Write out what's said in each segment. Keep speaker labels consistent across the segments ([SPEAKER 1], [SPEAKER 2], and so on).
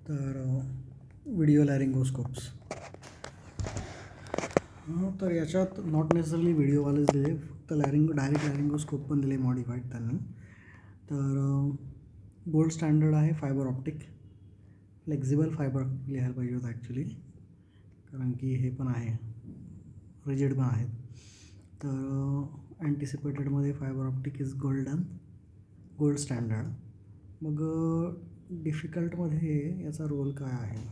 [SPEAKER 1] तर व्हिडिओ लॅरिंगोस्कोप्स तर याच्यात नॉट नेसेसरली व्हिडिओवालेच दिले, फक्त डायरेक्ट लॅरिंगोस्कोप पण दिले मॉडिफाईड त्यांनी. तर गोल्ड स्टँडर्ड आहे फायबर ऑप्टिक, फ्लेक्झिबल फायबर लिहायला पाहिजे होतं ॲक्च्युली, कारण की हे पण आहे रिजिड पण आहेत. तर अँटिसिपेटेडमध्ये fibre optic is gold standard. मग डिफिकल्टमध्ये याचा रोल काय आहे?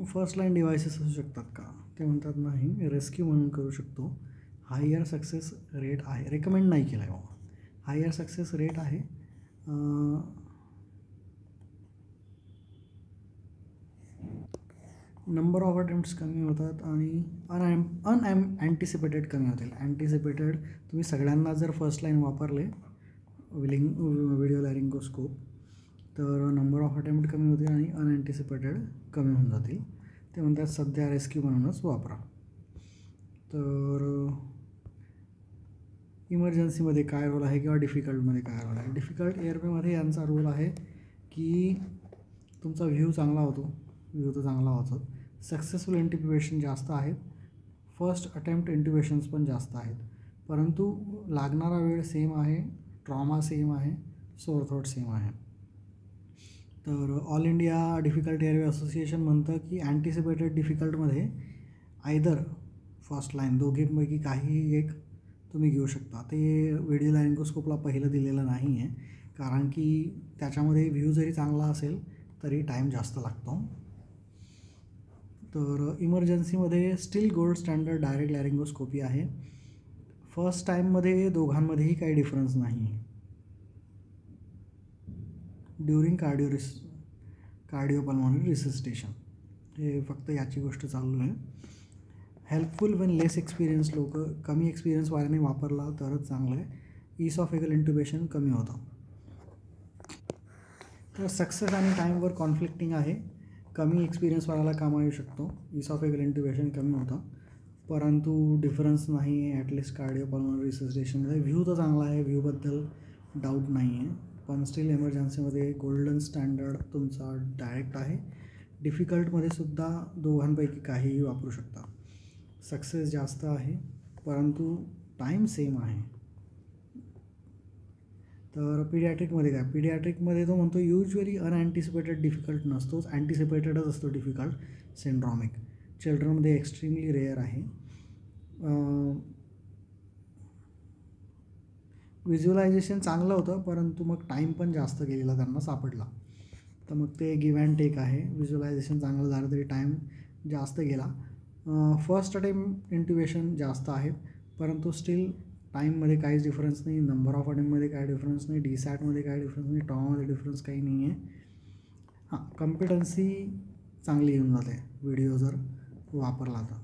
[SPEAKER 1] फर्स्ट लाईन डिव्हायसेस असू शकतात का? ते म्हणतात नाही, रेस्क्यू म्हणून करू शकतो. हायर सक्सेस रेट आहे, रेकमेंड नाही केलं आहे बाबा. हायर सक्सेस रेट आहे, नंबर ऑफ अटेम्प्ट्स कमी होतात आणि अनॲन्टिसिपेटेड कमी होतील. अँटिसिपेटेड तुम्ही सगळ्यांना जर फर्स्ट लाईन वापरले व्हिडिओ लॅरिंगोस्कोप तर नंबर ऑफ अटेम्प्ट कमी होतील आणि अनॲन्टिसिपेटेड कमी होऊन जातील. ते म्हणतात सध्या रेस्क्यू म्हणूनच वापरा. तर इमर्जन्सीमध्ये काय रोल आहे किंवा डिफिकल्टमध्ये काय रोल आहे? डिफिकल्ट एअरवेमध्ये यांचा रोल आहे की तुमचा व्ह्यू चांगला होतो, व्ह्यू तर चांगला होतो. सक्सेसफुल इंट्युबेशन जास्त आहेत, फर्स्ट अटेम्प्ट इंट्युबेशन्स पण जास्त आहेत, परंतु लागणारा वेळ सेम आहे, ट्रॉमा सेम आहे, सोअर थ्रोट सेम आहे. तर all India difficult airway association म्हणतं की अँटिसिपेटेड डिफिकल्टमध्ये आयदर फर्स्ट लाईन दोघींपैकी काही एक तुम्ही घेऊ शकता. ते व्हिडिओ लॅरिंगोस्कोपला पहिलं दिलेलं नाही आहे, कारण की त्याच्यामध्ये व्ह्यू जरी चांगला असेल तरी टाईम जास्त लागतो. तर इमर्जन्सीमध्ये स्टील गोल्ड स्टँडर्ड डायरेक्ट लॅरिंगोस्कोपी आहे. फर्स्ट टाईममध्ये दोघांमध्येही काही डिफरन्स नाही. ड्युरिंग कार्डिओपल्मोनरी रिससिटेशन हे फक्त याची गोष्ट चालू आहे. हेल्पफुल वेन लेस एक्सपिरियन्स लोक, कमी एक्सपिरियन्स वाल्याने वापरला तरच चांगलं आहे. इसॉफेगल इंट्युबेशन कमी होतं. तर सक्सेस आणि टाईमवर कॉन्फ्लिक्टिंग आहे. कमी एक्सपिरियन्स वाल्याला कामा येऊ शकतो, इसॉफेगल इंट्युबेशन कमी होतं, परंतु डिफरन्स नाही आहे ॲटलिस्ट कार्डिओपल्मोनरी रिससिटेशनमध्ये. व्ह्यू तर चांगला आहे, व्ह्यूबद्दल डाऊट नाही आहे, पण स्टील इमर्जन्सीमध्ये गोल्डन स्टँडर्ड तुमचा डायरेक्ट आहे. डिफिकल्टमध्ये सुद्धा दोघांपैकी काहीही वापरू शकता. सक्सेस जास्त आहे परंतु टाईम सेम आहे. तर पिडियाट्रिकमध्ये काय? पिडियाट्रिकमध्ये तो म्हणतो युजली अनॲन्टिसिपेटेड डिफिकल्ट नसतोच, अँटिसिपेटेडच असतो डिफिकल्ट सिंड्रॉमिक. चिल्ड्रनमध्ये एक्स्ट्रीमली रेअर आहे. व्हिज्युअलायझेशन चांगलं होतं, परंतु मग टाईम पण जास्त गेलेला त्यांना सापडला. तर मग ते गिव्ह अँड टेक आहे. व्हिज्युअलायझेशन चांगलं झालं तरी टाईम जास्त गेला. फर्स्ट अटेम्प्ट इंट्युबेशन जास्त आहेत, परंतु स्टील टाईममध्ये काहीच डिफरन्स नाही, नंबर ऑफ अटेम्प्टमध्ये काही डिफरन्स नाही, डीसॅटमध्ये काही डिफरन्स नाही, टॉमध्ये डिफरन्स काही नाही आहे. हां, कॉम्पिटन्सी चांगली येऊन जाते व्हिडिओ जर वापरला तर.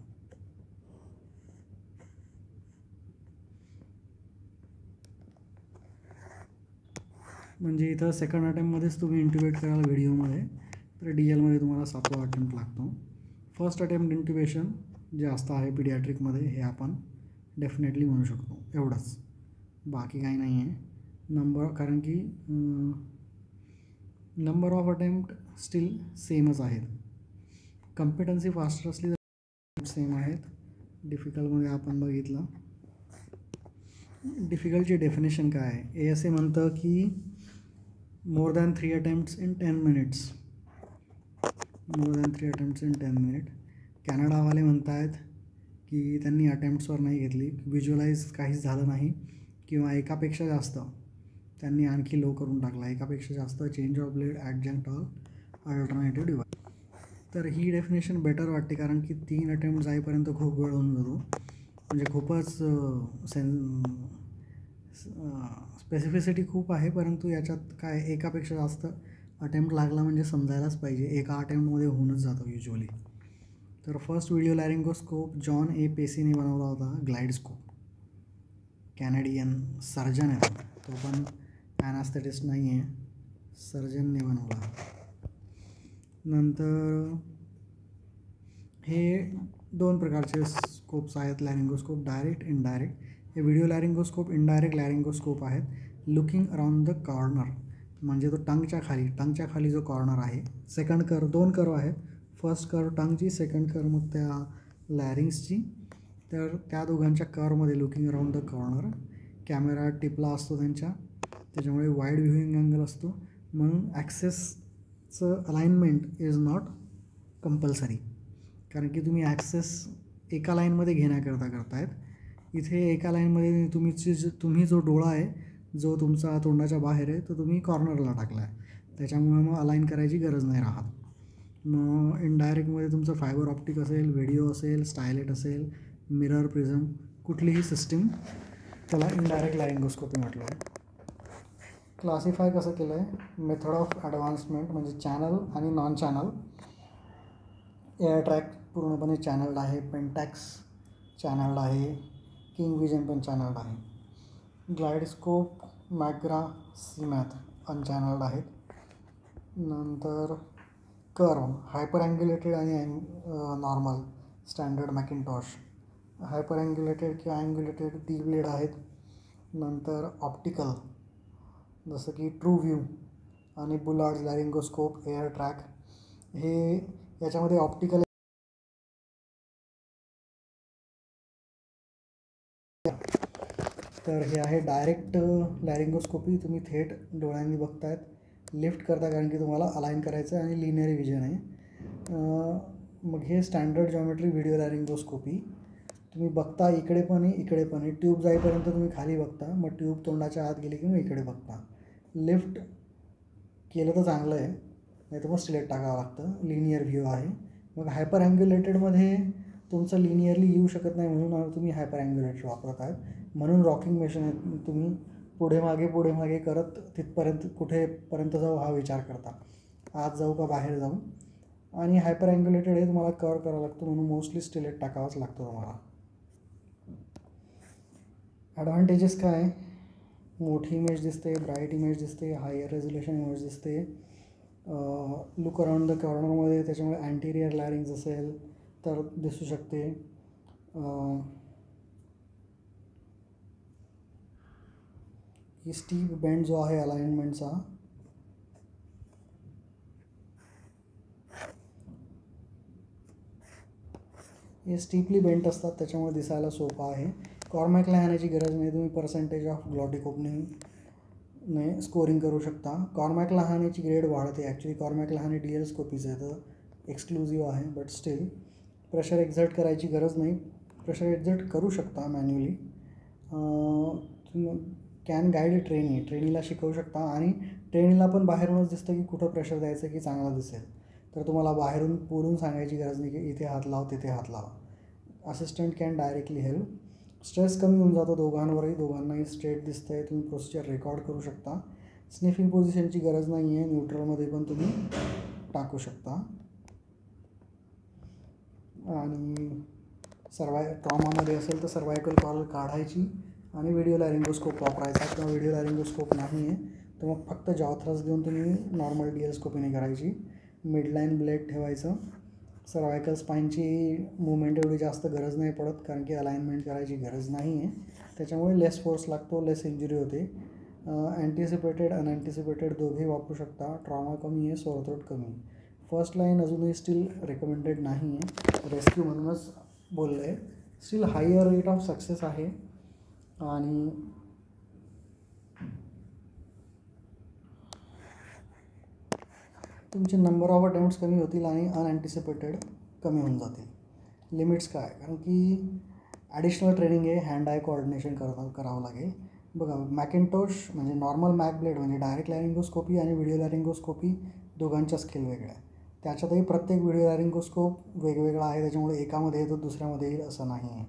[SPEAKER 1] म्हणजे इथं सेकंड अटेम्प्टमध्येच तुम्ही इंट्युबेट कराल व्हिडिओमध्ये, तर DLमध्ये तुम्हाला 7वा अटेम्प्ट लागतो. फर्स्ट अटेम्प्ट इंट्युबेशन जास्त आहे पिडियाट्रिकमध्ये, हे आपण डेफिनेटली म्हणू शकतो. एवढंच, बाकी काही नाही आहे. कारण की नंबर ऑफ अटेम्प्ट स्टील सेमच आहेत. कॉम्पिटन्सी फास्टर असली तर सेम आहेत. डिफिकल्टमध्ये आपण बघितलं. डिफिकल्टची डेफिनेशन काय आहे? ASA म्हणतं की more than 3 attempts in 10 minutes. more than 3 attempts in 10 minutes. कॅनडावाले म्हणत आहेत की त्यांनी अटेम्प्ट्सवर नाही घेतली, व्हिज्युअलाइज काहीच झालं नाही, किंवा एकापेक्षा जास्त त्यांनी आणखी लो करून टाकला, एकापेक्षा जास्त change of blade adjunct or alternative device. तर ही डेफिनेशन बेटर वाटते, कारण की 3 अटेम्प्ट जाईपर्यंत खूप वेळ होऊन जातो. म्हणजे खूपच स्पेसिफिसिटी खूप आहे, परंतु याच्यात काय एकापेक्षा जास्त अटेम्प्ट लागला म्हणजे समजायलाच पाहिजे, एका अटेम्प्टमध्ये होऊनच जातं युजली. तर फर्स्ट व्हिडिओ लॅरिंगोस्कोप जॉन ए पेसीने बनवला होता, ग्लाइडस्कोप. कॅनेडियन सर्जन आहे तो पण ॲनास्थेटिस्ट नाही आहे, सर्जनने बनवला. नंतर हे 2 प्रकारचे स्कोप्स आहेत लॅरिंगोस्कोप, डायरेक्ट इनडायरेक्ट. हे व्हिडिओ लॅरिंगोस्कोप इनडायरेक्ट लॅरिंगोस्कोप आहेत. लुकिंग अराउंड द कॉर्नर म्हणजे तो टंगच्या खाली जो कॉर्नर आहे. सेकंड कर्व, 2 कर्व आहेत. फर्स्ट कर्व टंगची, सेकंड कर्व मग त्या लॅरिंग्सची. तर त्या दोघांच्या कर्वमध्ये looking around the corner. Camera टिपला असतो त्यांच्या, त्याच्यामुळे वाईड व्ह्यूइंग अँगल असतो. म्हणून ॲक्सेसचं अलाइनमेंट इज नॉट कंपल्सरी, कारण की तुम्ही ॲक्सेस एका लाईनमध्ये घेण्याकरता करतायत. इथे एका लाईनमध्ये तुम्ही जो डोळा आहे जो तुमचा तोंडाच्या बाहेर आहे तो तुम्ही कॉर्नरला टाकला आहे, त्याच्यामुळं मग अलाईन करायची गरज नाही राहत. मग इनडायरेक्टमध्ये तुमचं फायबर ऑप्टिक असेल, व्हिडिओ असेल, स्टायलेट असेल, मिरर, प्रिझम, कुठलीही सिस्टीम, त्याला इनडायरेक्ट लॅरिंगोस्कोपी म्हटलं आहे. क्लासिफाय कसं केलं आहे? मेथड ऑफ ॲडव्हान्समेंट म्हणजे चॅनल आणि नॉन चॅनल. एअर ट्रॅक पूर्णपणे चॅनल्ड आहे. पेंटॅक्स चॅनल्ड आहे. किंग विजन पण चॅनल्ड आहे. ग्लाइडस्कोप, मॅग्रा, सीमॅथ अनचॅनल्ड आहेत. नंतर कर्व, हायपर अँग्युलेटेड आणि नॉर्मल स्टँडर्ड मॅकिंटॉश. हायपर अँग्युलेटेड किंवा अँग्युलेटेड डी ब्लेड आहेत. नंतर ऑप्टिकल जसं की ट्रू व्ह्यू आणि बुलार्ड लॅरिंगोस्कोप, एअर ट्रॅक. हे याच्यामध्ये ऑप्टिकल तर हे आहे डायरेक्ट लॅरिंगोस्कोपी. तुम्ही थेट डोळ्यांनी बघतायत, लिफ्ट करता कारण की तुम्हाला अलाइन करायचं आहे आणि लिनियर विजन आहे. मग हे स्टँडर्ड जॉमेट्री व्हिडिओ लॅरिंगोस्कोपी. तुम्ही बघता इकडे पण आहे, इकडे पण आहे. ट्यूब जाईपर्यंत तुम्ही खाली बघता, मग ट्यूब तोंडाच्या आत गेली की मग इकडे बघता. लिफ्ट केलं तर चांगलं आहे, नाही तर मग स्टिलेट टाकावं लागतं. लिनियर व्ह्यू आहे. मग हायपर अँग्युलेटेडमध्ये तुमचं लिनियरली येऊ शकत नाही, म्हणून तुम्ही हायपर अँग्युलेटेड वापरत आहात. म्हणून रॉकिंग मेशन आहे. तुम्ही पुढे मागे करत तिथपर्यंत कुठेपर्यंत जाऊ हा विचार करता, आत जाऊ का बाहेर जाऊ. आणि हायपर अँग्युलेटेड हे तुम्हाला कव्हर करावं लागतं, म्हणून मोस्टली स्टिलेट टाकावंच लागतं तुम्हाला. ॲडव्हान्टेजेस काय? मोठी इमेज दिसते, ब्राईट इमेज दिसते, हायर रेझोल्युशन इमेज दिसते. लुक अराउंड द कॉर्नरमध्ये त्याच्यामुळे अँटिरियर लॅरिंग्स असेल तर दिसू शकते. ही स्टीप बेंड जो आहे अलाइनमेंटचा, हे स्टीपली बेंट असतात, त्याच्यामुळे दिसायला सोपं आहे. कॉर्मॅकला आणायची गरज नाही. तुम्ही पर्सेंटेज ऑफ ग्लॉटिक ओपनिंगने स्कोरिंग करू शकता. कॉर्मॅक लहानेची ग्रेड वाढते. ॲक्च्युली कॉर्मॅक लहाने डी एल स्कोपीज आहे, तर एक्सक्लुझिव्ह आहे. बट स्टील प्रेशर एक्झर्ट करायची गरज नाही. प्रेशर एक्झर्ट करू शकता मॅन्युअली. कॅन गाईड ट्रेनीला शिकवू शकता. आणि ट्रेनीला पण बाहेरूनच दिसतं की कुठं प्रेशर द्यायचं की चांगलं दिसेल, तर तुम्हाला बाहेरून बोलून सांगायची गरज नाही की इथे हात लाव, तिथे हात लावा. Assistant can directly help. Stress कमी होऊन जातो दोघांवरही, दोघांनाही स्ट्रेट दिसतं आहे. तुम्ही प्रोसिजर रेकॉर्ड करू शकता. स्निफिंग पोझिशनची गरज नाही आहे. न्यूट्रलमध्ये पण तुम्ही टाकू शकता. आणि ट्रॉमामध्ये असेल तर सर्वायकल कॉल काढायची आणि व्हिडिओ लॅरिंगोस्कोप वापरायचा. किंवा व्हिडिओ लॅरिंगोस्कोप नाही आहे तर मग फक्त जॉ थ्रस्ट देऊन तुम्ही नॉर्मल डी एल स्कोपीने करायची. मिडलाईन ब्लेड ठेवायचं. सर्वायकल स्पाईनची मुवमेंट एवढी जास्त गरज नाही पडत, कारण की अलाइनमेंट करायची गरज नाही आहे. त्याच्यामुळे लेस फोर्स लागतो, लेस इंजुरी होते. अँटिसिपेटेड अनअँटिसिपेटेड दोघेही वापरू शकता. ट्रॉमा कमी आहे, सोअर थ्रोट कमी आहे. फर्स्ट लाईन अजूनही स्टील रेकमेंडेड नाही आहे, रेस्क्यू म्हणूनच बोललं आहे. Still higher rate of success आहे. आणि तुमचे नंबर ऑफ अटेम्प्ट्स कमी होतील आणि अनअँटिसिपेटेड कमी होऊन जातील. लिमिट्स काय? कारण की ॲडिशनल ट्रेनिंग आहे, हँड आय कोऑर्डिनेशन करावं लागेल. बघा, मॅकिंटोश म्हणजे नॉर्मल मॅक ब्लेड म्हणजे डायरेक्ट लॅरिंगोस्कोपी आणि व्हिडिओ लॅरिंगोस्कोपी दोघांच्या स्केल वेगळ्या आहे. त्याच्यातही प्रत्येक व्हिडिओ लॅरिंगोस्कोप वेगवेगळा आहे. त्याच्यामुळे एकामध्ये येतो दुसऱ्यामध्ये येईल असं नाही आहे.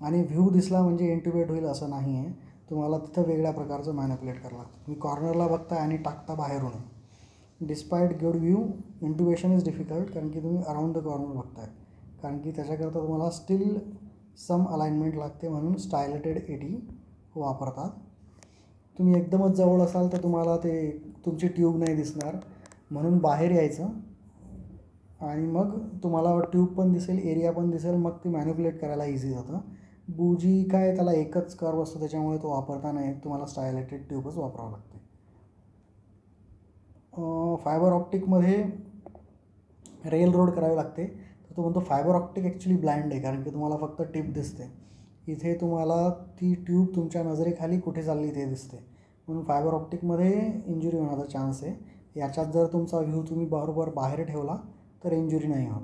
[SPEAKER 1] आणि व्ह्यू दिसला म्हणजे इंट्युबेट होईल असं नाही आहे. तुम्हाला तिथं वेगळ्या प्रकारचं मॅनिप्युलेट करावं लागतं. तुम्ही कॉर्नरला बघताय आणि टाकता बाहेरून. Despite good view, intubation is difficult, कारण की तुम्ही अराउंड द कॉर्नर बघताय. कारण की त्याच्याकरता तुम्हाला स्टील सम अलाइनमेंट लागते, म्हणून स्टायलेटेड एटी वापरतात. तुम्ही एकदमच जवळ असाल तर तुम्हाला ते तुमची ट्यूब नाही दिसणार, म्हणून बाहेर यायचं आणि मग तुम्हाला ट्यूब पण दिसेल, एरिया पण दिसेल, मग ती मॅनिप्युलेट करायला इझी जातं. बुजी काय त्याला एकच कर्व असतो, त्याच्यामुळे तो वापरता नाही, तुम्हाला स्टायलेटेड ट्यूबच वापरावं लागते. फायबर ऑप्टिकमध्ये रेल रोड करावी लागते. तर तो म्हणतो फायबर ऑप्टिक ॲक्च्युली ब्लाइंड आहे, कारण की तुम्हाला फक्त टिप दिसते. इथे तुम्हाला ती ट्यूब तुमच्या नजरेखाली कुठे चालली ते दिसते, म्हणून फायबर ऑप्टिकमध्ये इंजुरी होण्याचा चान्स आहे. याच्यात जर तुमचा व्ह्यू तुम्ही बरोबर बाहेर ठेवला तर इंजुरी नाही होत.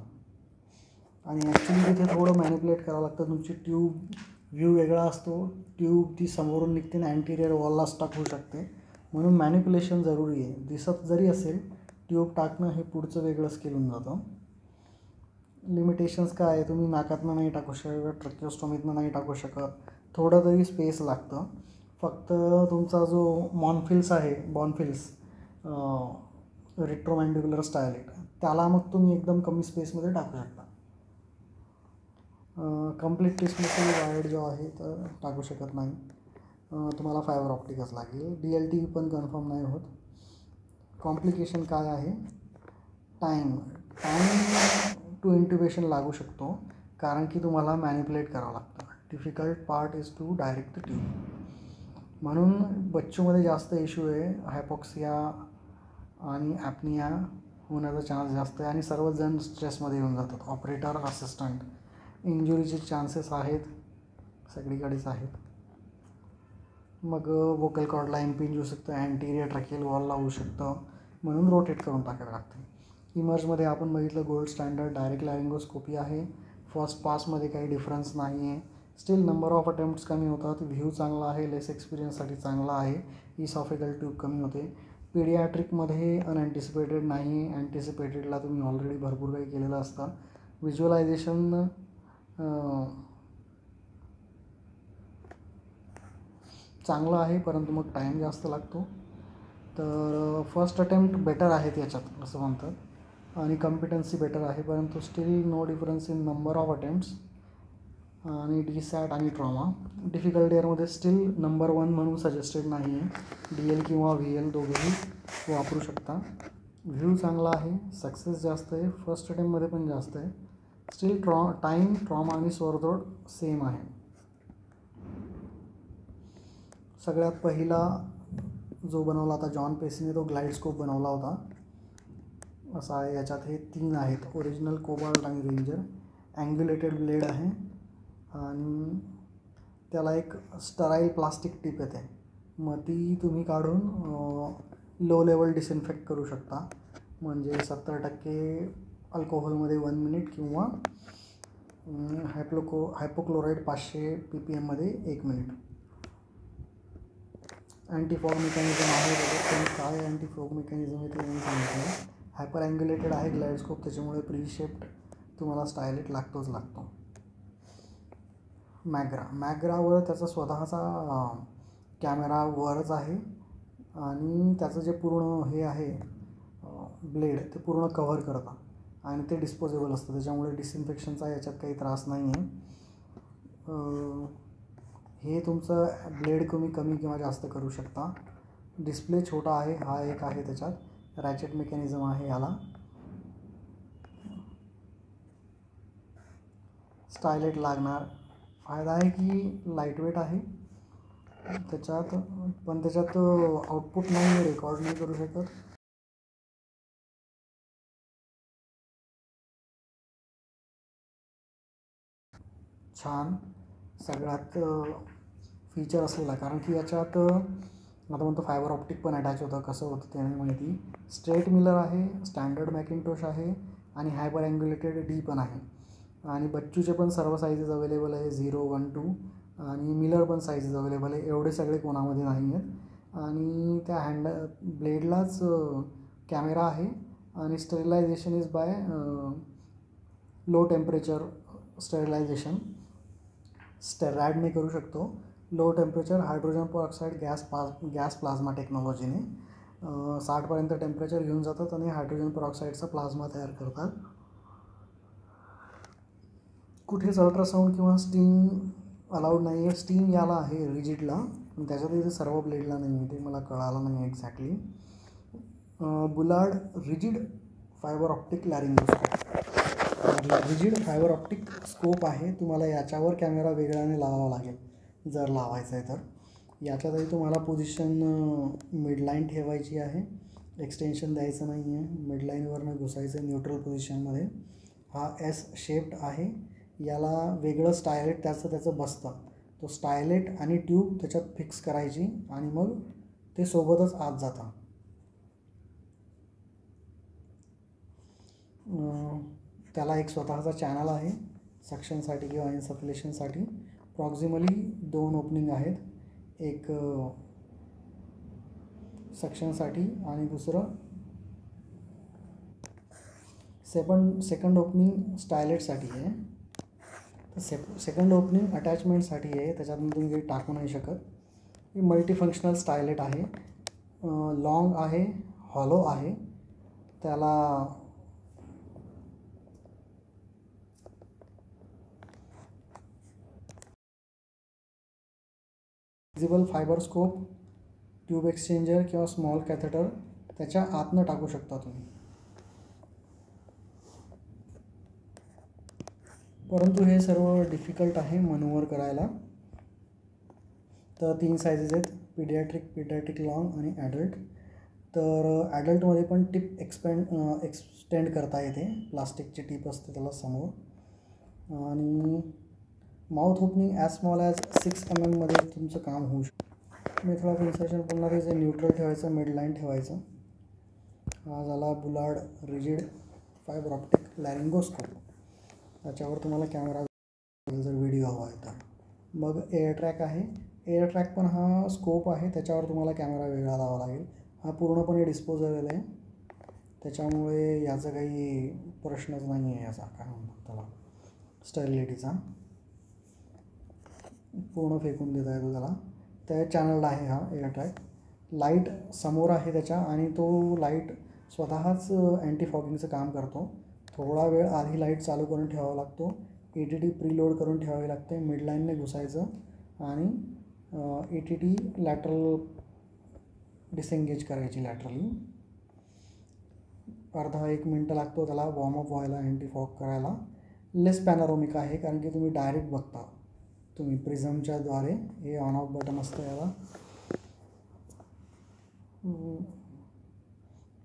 [SPEAKER 1] आणि ॲक्च्युली तिथे थोडं मॅनिपुलेट करावं लागतं. तुमची ट्यूब व्ह्यू वेगळा असतो, ट्यूब ती समोरून निघते आणि अँटिरियर वॉलला स्टक होऊ शकते, म्हणून मॅनिप्युलेशन जरुरी आहे. दिसत जरी असेल ट्यूब टाकणं हे पुढचं वेगळं स्किल होऊन जातं. लिमिटेशन्स काय आहे, तुम्ही नाकातनं नाही टाकू शकत, ट्रॅकियोस्टोमीतनं नाही टाकू शकत, थोडं तरी स्पेस लागतं. फक्त तुमचा जो बॉनफिल्स आहे, रेट्रोमॅन्डिक्युलर स्टायलेट, त्याला मग तुम्ही एकदम कमी स्पेसमध्ये टाकू शकता. कम्प्लीट डिस्मिसल वायर्ड जो आहे तर टाकू शकत नाही, तुम्हाला फायबर ऑप्टिकच लागेल. DLT पण कन्फर्म नाही होत. कॉम्प्लिकेशन काय आहे, टाईम टू इंट्युबेशन लागू शकतो, कारण की तुम्हाला मॅनिपुलेट करावं लागतं. Difficult part is to direct the tube. म्हणून बच्चूमध्ये जास्त इश्यू आहे, हायपॉक्सिया आणि ॲपनिया होण्याचा चान्स जास्त आहे, आणि सर्वच जण स्ट्रेसमध्ये येऊन जातात. ऑपरेटर, असिस्टंट, इंजुरीचे चान्सेस आहेत, सगळीकडेच आहेत. मग वोकल कॉर्डला इम्पिंज होऊ शकतं, अँटिरियर ट्रॅकियल वॉलला होऊ शकतं, म्हणून रोटेट करून टाकायला लागते. इमर्जमध्ये आपण बघितलं गोल्ड स्टँडर्ड डायरेक्ट लॅरिंगोस्कोपी आहे. फर्स्ट पासमध्ये काही डिफरन्स नाही आहे. स्टील नंबर ऑफ अटेम्प्ट्स कमी होतात, व्ह्यू चांगला आहे, लेस एक्सपिरियन्ससाठी चांगला आहे, इसॉफेगल ट्यूब कमी होते. पीडियाट्रिकमध्ये अनएंटिसिपेटेड नाही आहे, अँटिसिपेटेडला तुम्ही ऑलरेडी भरपूर काही केलेलं असतं. व्हिज्युअलायझेशन चांगलं आहे, परंतु मग टाईम जास्त लागतो. तर फर्स्ट अटेम्प्ट बेटर आहेत याच्यात असं म्हणतात, आणि कॉम्पिटन्सी बेटर आहे, परंतु still no difference in number of attempts. आणि DSAT आणि ट्रॉमा डिफिकल्ट इयरमध्ये स्टील नंबर 1 म्हणून सजेस्टेड नाही आहे. DL किंवा VL दोघंही वापरू शकता. व्ह्यू चांगला आहे, सक्सेस जास्त आहे, फर्स्ट अटेम्प्टमध्ये पण जास्त आहे. स्टील टाईम, ट्रॉमा आणि सोअर थ्रोट सेम आहे. सगळ्यात पहिला जो बनवला होता जॉन पेसीने, तो ग्लाइडस्कोप बनवला होता. असा आहे, याच्यात हे 3 आहेत, ओरिजिनल, कोबाल्ट आणि रेंजर. अँग्युलेटेड ब्लेड आहे, आणि त्याला एक स्टराईल प्लास्टिक टिप येते, मग ती तुम्ही काढून लो लेवल डिसइन्फेक्ट करू शकता. म्हणजे 70% अल्कोहोलमध्ये 1 मिनिट, किंवा हायपोक्लोराईड 500 ppm मध्ये 1 मिनिट. अँटीफॉग मेकॅनिझम आहे, पण काय अँटीफॉग मेकॅनिझम आहे ते मी सांगितलं. हायपर अँग्युलेटेड आहे ग्लाइडस्कोप, त्याच्यामुळे प्रीशेप्ड तुम्हाला स्टायलेट लागतोच लागतो. मॅग्रावर त्याचा स्वतःचा कॅमेरा वरच आहे, आणि त्याचं जे पूर्ण हे आहे ब्लेड ते पूर्ण कव्हर करतं, आणि ते डिस्पोजेबल असतं, त्याच्यामुळे डिसइन्फेक्शनचा याच्यात काही त्रास नाही आहे. हे तुमचं ब्लेड कमी किंवा जास्त करू शकता. डिस्प्ले छोटा आहे, हा एक आहे, त्याच्यात रॅचेट मेकॅनिझम आहे ह्याला. स्टायलेट लागणार. फायदा आहे की लाईटवेट आहे त्याच्यात, पण त्याच्यात आउटपुट नाही, रेकॉर्ड नाही करू शकत. छान सगळ्यात फीचर असलेला, कारण की याच्यात आता म्हणतो फायबर ऑप्टिक पण अटॅच होतं, कसं होतं ते नाही माहिती. स्ट्रेट मिलर आहे, स्टँडर्ड मॅकिंटोश आहे, आणि हायपर अँग्युलेटेड D पण आहे. आणि बच्चूचे पण सर्व साईजेस अवेलेबल आहे, 0, 1, 2, आणि मिलर पण साईजेस अवेलेबल आहे. एवढे सगळे कोणामध्ये नाही आहेत. आणि त्या ब्लेडलाच कॅमेरा आहे, आणि sterilisation is by low temperature sterilisation, स्टेरॅडने करू शकतो. Low temperature hydrogen peroxide gas plasma टेक्नॉलॉजीने 60पर्यंत टेम्परेचर घेऊन जातात, आणि हायड्रोजन परऑक्साईडचा प्लाझ्मा तयार करतात. कुठेच अल्ट्रासाऊंड किंवा स्टीम अलाउड नाही आहे. स्टीम याला आहे रिजिडला, पण त्याच्यात इथे सर्व ब्लेडला नाही आहे, ते मला कळालं नाही exactly. Bullard rigid fibre optic laryngoscope, rigid fibre optic scope आहे. तुम्हाला याच्यावर कॅमेरा वेगळ्याने लावावा लागेल जर लावायचा आहे तर. याच्यातही तुम्हाला पोझिशन मिडलाईन ठेवायची आहे, एक्सटेन्शन द्यायचं नाही आहे, मिडलाईनवरनं घुसायचं आहे न्यूट्रल पोझिशनमध्ये. हा एस शेप्ड आहे. याला वेगळं स्टायलेट त्याचं बसतं. तो स्टायलेट आणि ट्यूब त्याच्यात फिक्स करायची आणि मग ते सोबतच आत जातं. त्याला एक स्वतःचा चॅनल आहे सक्शनसाठी किंवा इन्सफलेशनसाठी. प्रॉक्झिमली 2 ओपनिंग आहेत, एक सक्शनसाठी आणि दुसरं सेकंड ओपनिंग स्टायलेटसाठी आहे. तर सेकंड ओपनिंग अटॅचमेंटसाठी आहे, त्याच्यातून तुम्ही काही टाकू नाही शकत. ही मल्टीफंक्शनल स्टायलेट आहे. लॉंग आहे, हॉलो आहे. त्याला visible fibre scope, tube exchanger किंवा स्मॉल कॅथेटर त्याच्या आतनं टाकू शकता तुम्ही. परंतु हे सर्व डिफिकल्ट आहे मनोवर करायला. तर 3 सायझेस आहेत, पीडियाट्रिक लॉंग आणि ॲडल्ट. तर ॲडल्टमध्ये पण टिप एक्सटेंड करता येते. प्लास्टिकची टिप असते त्याला समोर. आणि mouth opening as small as 6 mm मध्ये तुमचं काम होऊ शकतं. मेथड ऑफ इन्सर्शन पुन्हा त्याचं न्यूट्रल ठेवायचं, मिडलाईन ठेवायचं. हा झाला बुलार्ड रिजिड फायबर ऑप्टिक लॅरिंगोस्कोप. त्याच्यावर तुम्हाला कॅमेरा जर व्हिडिओ हवा आहे तर. मग एअर ट्रॅक आहे. एअर ट्रॅक पण हा स्कोप आहे, त्याच्यावर तुम्हाला कॅमेरा वेगळा लावावा लागेल. हा पूर्णपणे डिस्पोजेबल आहे, त्याच्यामुळे याचा काही प्रश्नच नाही आहे. याचा काय म्हणतात त्याला, स्टेरिलिटीचा पूर्ण फेकून देता येतो त्याला. त्या चॅनलला आहे हा एअर ट्रॅक. लाईट समोर आहे त्याच्या आणि तो लाईट स्वतःच अँटी फॉगिंगचं काम करतो. थोडा वेळ आधी लाईट चालू करून ठेवावा लागतो. ETT प्रीलोड करून ठेवावी लागते. मिडलाईनने घुसायचं आणि ETT लॅटरल डिसेंगेज करायची लॅटरली. अर्धा 1 मिनटं लागतो त्याला वॉर्मअप व्हायला, अँटी फॉग करायला. लेस पॅनोरामिक आहे कारण की तुम्ही डायरेक्ट बघता, तुम्ही प्रिझमच्या द्वारे. हे ऑन ऑफ बटन असतं याला.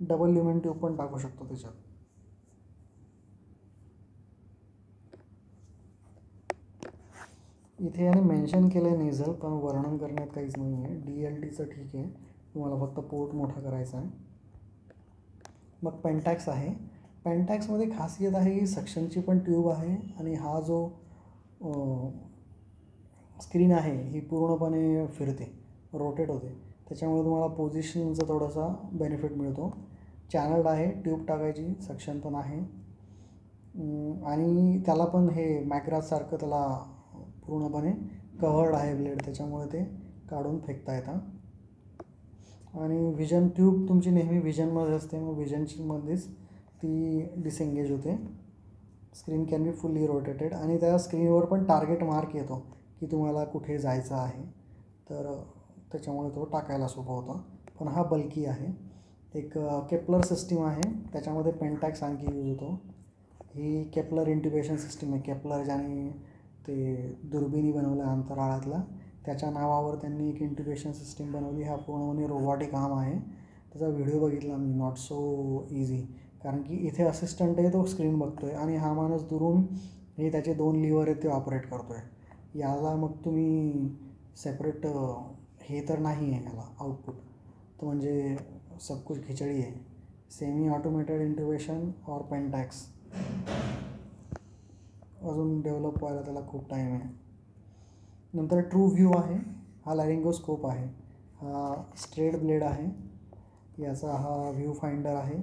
[SPEAKER 1] डबल ल्युमेन ट्यूब पण टाकू शकतो त्याच्यात. इथे याने मेन्शन केलं आहे नेझल, पण वर्णन करण्यात काहीच नाही आहे. DLTचं ठीक आहे, तुम्हाला फक्त पोर्ट मोठा करायचा आहे. मग पेंटॅक्स आहे. पेंटॅक्समध्ये खासियत आहे की सक्शनची पण ट्यूब आहे आणि हा जो स्क्रीन आहे ही पूर्णपणे फिरते, रोटेट होते. त्याच्यामुळे तुम्हाला पोझिशनचा थोडासा बेनिफिट मिळतो. चॅनल आहे, ट्यूब टाकायची, सक्शन पण आहे. आणि त्याला पण हे मॅग्रासारखं त्याला पूर्णपणे कव्हर्ड आहे ब्लेड, त्याच्यामुळे ते काढून फेकता येतं. आणि व्हिजन ट्यूब तुमची नेहमी व्हिजनमध्ये असते, मग व्हिजनमध्येच ती डिसेंगेज होते. Screen can be fully rotated आणि त्या स्क्रीनवर पण टार्गेट मार्क येतो की तुम्हाला कुठे जायचं आहे, तर त्याच्यामुळे तो टाकायला सोपं होतं. पण हा बल्की आहे. एक केपलर सिस्टीम आहे, त्याच्यामध्ये पेंटॅक्स आणखी यूज होतो. ही केपलर इंट्युबेशन सिस्टीम आहे. केपलर ज्याने ते दुर्बिणी बनवल्या अंतराळातला, त्याच्या नावावर त्यांनी एक इंट्युबेशन सिस्टीम बनवली. हा पूर्णपणे रोबॉटिक आर्म आहे. त्याचा व्हिडिओ बघितला मी, नॉट सो इझी. कारण की इथे असिस्टंट आहे, तो स्क्रीन बघतो आहे आणि हा माणूस दुरून हे त्याचे 2 लिव्हर आहेत ते ऑपरेट करतो आहे. याला मग तुम्ही सेपरेट हे तर नाही आहे याला आउटपुट, तर म्हणजे सब कुछ खिचडी आहे. सेमी ऑटोमेटेड इंट्युबेशन और पेंटॅक्स अजून डेव्हलप व्हायला त्याला खूप टाईम आहे. नंतर ट्रू व्ह्यू आहे. हा लॅरिंगोस्कोप आहे. हा स्ट्रेट ब्लेड आहे. याचा हा व्ह्यू फाइंडर आहे.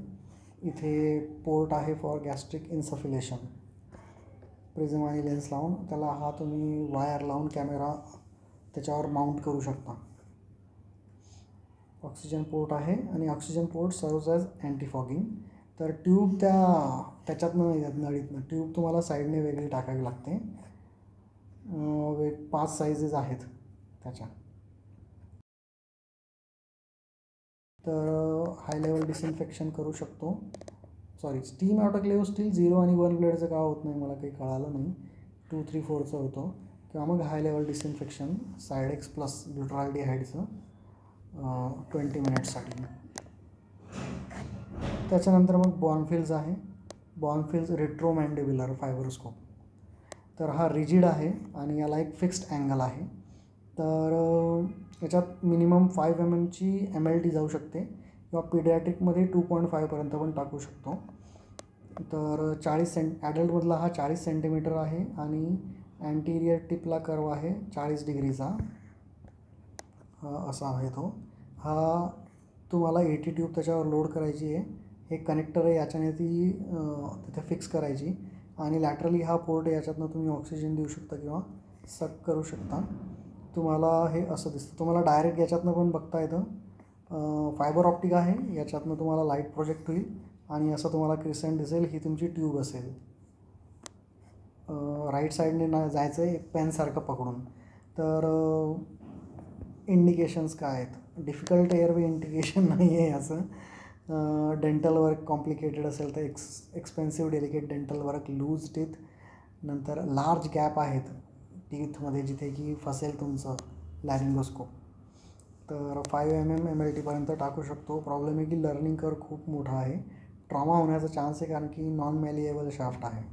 [SPEAKER 1] इथे पोर्ट आहे फॉर गॅस्ट्रिक इन्सफिलेशन. प्रिझम आणि लेन्स लावून त्याला हा तुम्ही वायर लावून कॅमेरा त्याच्यावर माउंट करू शकता. ऑक्सिजन पोर्ट आहे आणि oxygen port serves as anti fogging. तर ट्यूब त्याच्यातनं येतात नळीतनं. ट्यूब तुम्हाला साईडने वेगळी टाकावी लागते. 5 साईजेस आहेत त्याच्या. तर हाय लेवल डिसइन्फेक्शन करू शकतो. सॉरी स्टीम ऑटोक्लेव्ह स्टील 0 आणि 1 ब्लेडचं का होत नाही मला काही कळालं नाही. 2, 3, 4चं होतं. किंवा मग हाय लेवल डिसइन्फेक्शन सायडेक्स प्लस ब्युटाल्डिहाइडचं 20 मिनिट्ससाठी. त्याच्यानंतर मग बॉर्नफिल्स आहे. बॉर्नफिल्स रेट्रोमॅन्डिब्युलर फायब्रोस्कोप. तर हा रिजिड आहे आणि याला एक फिक्स्ड अँगल आहे. तर याच्यात मिनिमम 5 mm MLT जाऊ शकते किंवा पिडियाट्रिकमध्ये 2.5पर्यंत पण टाकू शकतो. तर 40 ॲडल्टमधला हा 40 सेंटीमीटर आहे आणि अँटिरियर टिपला कर्व आहे 40 डिग्रीचा असा आहे तो. हा तुम्हाला 80 ट्यूब त्याच्यावर लोड करायची आहे. हे कनेक्टर आहे, याच्याने ती तिथे फिक्स करायची आणि लॅटरली हा पोर्ट याच्यातनं तुम्ही ऑक्सिजन देऊ शकता किंवा सक करू शकता. तुम्हाला हे असं दिसतं. तुम्हाला डायरेक्ट याच्यातनं पण बघता येतं. फायबर ऑप्टिक आहे, याच्यातनं तुम्हाला लाईट प्रोजेक्ट होईल आणि असं तुम्हाला क्रिसेंट दिसेल. ही तुमची ट्यूब असेल. राईट साईडने जायचं आहे एक पेनसारखं पकडून. तर इंडिकेशन्स काय आहेत? डिफिकल्ट एअरवे इंडिकेशन नाही आहे असं. डेंटल वर्क कॉम्प्लिकेटेड असेल तर expensive delicate dental work, loose teeth, नंतर लार्ज गॅप आहेत टीथमध्ये जिथे की फसेल तुमचं लॅरिंगोस्कोप. तर 5 mm MLTपर्यंत टाकू शकतो. प्रॉब्लेम आहे की लर्निंग कर्व खूप मोठा आहे. ट्रॉमा होण्याचा चान्स आहे कारण की नॉन मॅलिएबल शाफ्ट आहे.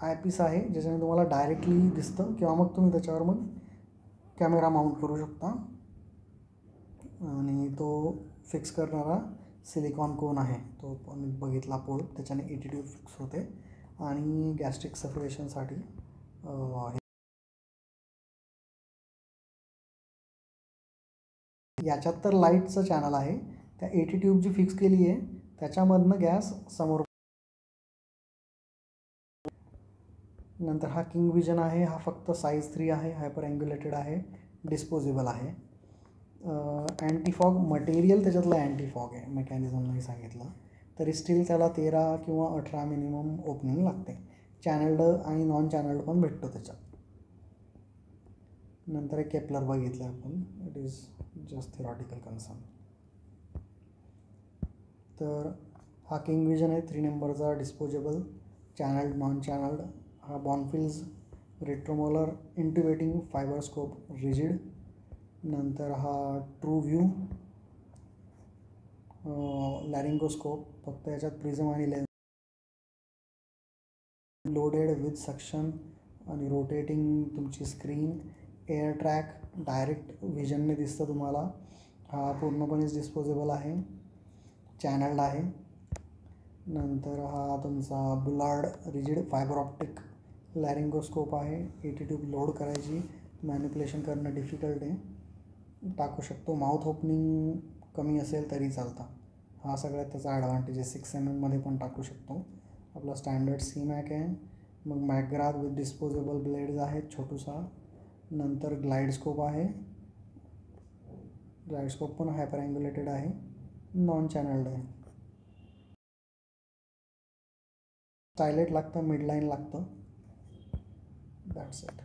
[SPEAKER 1] आयपीस आहे ज्याच्याने तुम्हाला डायरेक्टली दिसतं किंवा मग तुम्ही त्याच्यावर मग कॅमेरा माउंट करू शकता आणि तो फिक्स करणारा सिलिकॉन कोन आहे तो पण बघितला पोर्ट, त्याच्याने 80 ट्यूब फिक्स होते आणि गॅस्ट्रिक सफरेशनसाठी याच्यात तर लाईटचं चॅनल आहे. त्या 80 ट्यूब जी फिक्स केली आहे त्याच्यामधनं गॅस समोर. नंतर हा किंग विजन आहे. हा फक्त साईज 3 आहे, हायपर अँग्युलेटेड आहे, डिस्पोजेबल आहे. अँटीफॉग मटेरियल त्याच्यातलं अँटीफॉग आहे, मेकॅनिझम नाही सांगितलं तरी स्टील त्याला 13 किंवा 18 मिनिमम ओपनिंग लागते. चॅनल्ड आणि नॉन चॅनल्ड पण भेटतो त्याच्यात. नंतर एक केपलर बघितलं आपण, it is just theoretical concern. तर हा किंग विजन आहे 3 नंबरचा, डिस्पोजेबल, चॅनल्ड, नॉन चॅनल्ड. हा बॉर्नफिल्स रेट्रोमोलर इंट्युबेटिंग फायबरस्कोप रिजिड. नंतर हा ट्रू व्ह्यू लॅरिंगोस्कोप, फक्त याच्यात प्रिझम आणि लेन्स, लोडेड विथ सक्शन आणि रोटेटिंग तुमची स्क्रीन, एअर ट्रॅक, डायरेक्ट व्हिजनने दिसतं तुम्हाला. हा पूर्णपणेच डिस्पोजेबल आहे, चॅनल्ड आहे. नंतर हा तुमचा बुलार्ड रिजिड फायबर ऑप्टिक लॅरिंगोस्कोप आहे. 80 ट्यूब लोड करायची, मॅनिप्युलेशन करणं डिफिकल्ट आहे, टाकू शकतो. माउथ ओपनिंग कमी असेल तरी चालतं. हा सगळ्यात त्याचा ॲडव्हान्टेज आहे. 6 mm मध्ये पण टाकू शकतो. आपला स्टँडर्ड CMAC आहे. मग मॅकग्राथ विथ डिस्पोजेबल ब्लेड्स आहेत छोटूसा. नंतर ग्लाइडस्कोप आहे. ग्लाइडस्कोप पण हायपर अँग्युलेटेड आहे, नॉन चॅनल्ड आहे. स्टायलेट लागतं, मिडलाईन लागतं, दॅट्स इट.